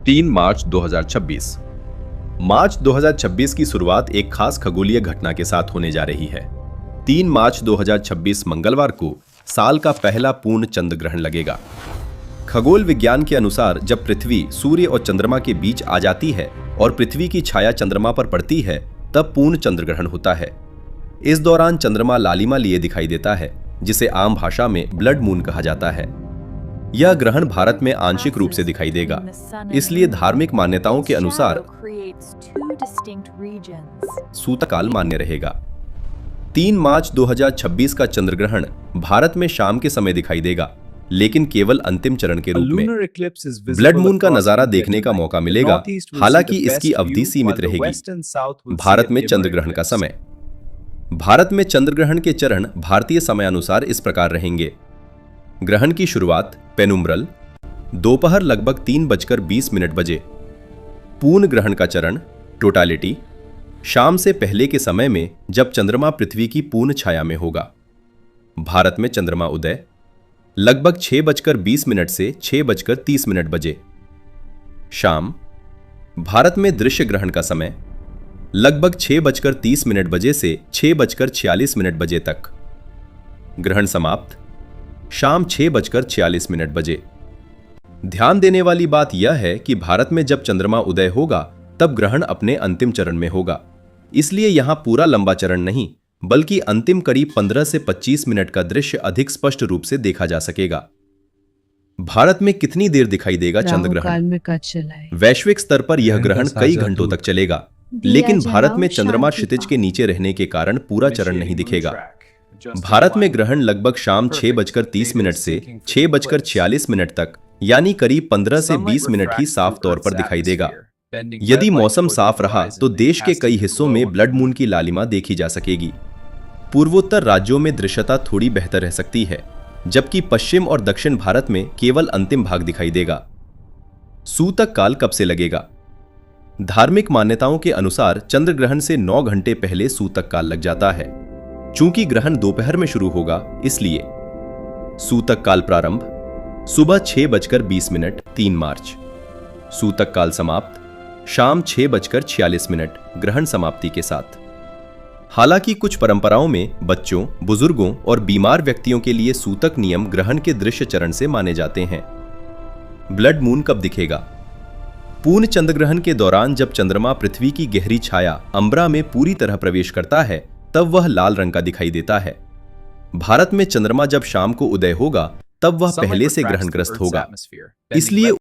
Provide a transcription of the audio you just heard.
3 मार्च 2026। मार्च 2026 की शुरुआत एक खास खगोलीय घटना के साथ होने जा रही है। 3 मार्च 2026 मंगलवार को साल का पहला पूर्ण चंद्र ग्रहण लगेगा। खगोल विज्ञान के अनुसार जब पृथ्वी सूर्य और चंद्रमा के बीच आ जाती है और पृथ्वी की छाया चंद्रमा पर पड़ती है, तब पूर्ण चंद्र ग्रहण होता है। इस दौरान चंद्रमा लालिमा लिए दिखाई देता है, जिसे आम भाषा में ब्लड मून कहा जाता है। यह ग्रहण भारत में आंशिक रूप से दिखाई देगा, इसलिए धार्मिक मान्यताओं के अनुसार सूतकाल मान्य रहेगा। 3 मार्च 2026 का चंद्र ग्रहण भारत में शाम के समय दिखाई देगा, लेकिन केवल अंतिम चरण के रूप में। ब्लड मून का नजारा देखने का मौका मिलेगा, हालांकि इसकी अवधि सीमित रहेगी। भारत में चंद्र ग्रहण का समय। भारत में चंद्र ग्रहण के चरण भारतीय समयानुसार इस प्रकार रहेंगे। ग्रहण की शुरुआत पेनुम्ब्रल दोपहर लगभग 3:20 बजे। पूर्ण ग्रहण का चरण टोटालिटी शाम से पहले के समय में, जब चंद्रमा पृथ्वी की पूर्ण छाया में होगा। भारत में चंद्रमा उदय लगभग 6:20 से 6:30 बजे। शाम। भारत में दृश्य ग्रहण का समय लगभग 6:30 बजे से 6:46 बजे तक। ग्रहण समाप्त शाम 6:46 बजे। ध्यान देने वाली बात यह है कि भारत में जब चंद्रमा उदय होगा तब ग्रहण अपने अंतिम चरण में होगा, इसलिए यहां पूरा लंबा चरण नहीं, बल्कि अंतिम करीब 15 से 25 मिनट का दृश्य अधिक स्पष्ट रूप से देखा जा सकेगा। भारत में कितनी देर दिखाई देगा चंद्र ग्रहण? वैश्विक स्तर पर यह ग्रहण कई घंटों तक चलेगा, लेकिन भारत में चंद्रमा क्षितिज के नीचे रहने के कारण पूरा चरण नहीं दिखेगा। भारत में ग्रहण लगभग शाम 6:30 से 6:46 तक, यानी करीब 15 से 20 मिनट ही साफ तौर पर दिखाई देगा। यदि मौसम साफ रहा तो देश के कई हिस्सों में ब्लड मून की लालिमा देखी जा सकेगी। पूर्वोत्तर राज्यों में दृश्यता थोड़ी बेहतर रह सकती है, जबकि पश्चिम और दक्षिण भारत में केवल अंतिम भाग दिखाई देगा। सूतक काल कब से लगेगा? धार्मिक मान्यताओं के अनुसार चंद्र ग्रहण से 9 घंटे पहले सूतक काल लग जाता है। चूंकि ग्रहण दोपहर में शुरू होगा, इसलिए सूतक काल प्रारंभ सुबह 6:20 3 मार्च। सूतक काल समाप्त शाम 6:46 ग्रहण समाप्ति के साथ। हालांकि कुछ परंपराओं में बच्चों, बुजुर्गों और बीमार व्यक्तियों के लिए सूतक नियम ग्रहण के दृश्य चरण से माने जाते हैं। ब्लड मून कब दिखेगा? पूर्ण चंद्र ग्रहण के दौरान जब चंद्रमा पृथ्वी की गहरी छाया अंबरा में पूरी तरह प्रवेश करता है, तब वह लाल रंग का दिखाई देता है। भारत में चंद्रमा जब शाम को उदय होगा, तब वह पहले से ग्रहणग्रस्त होगा, इसलिए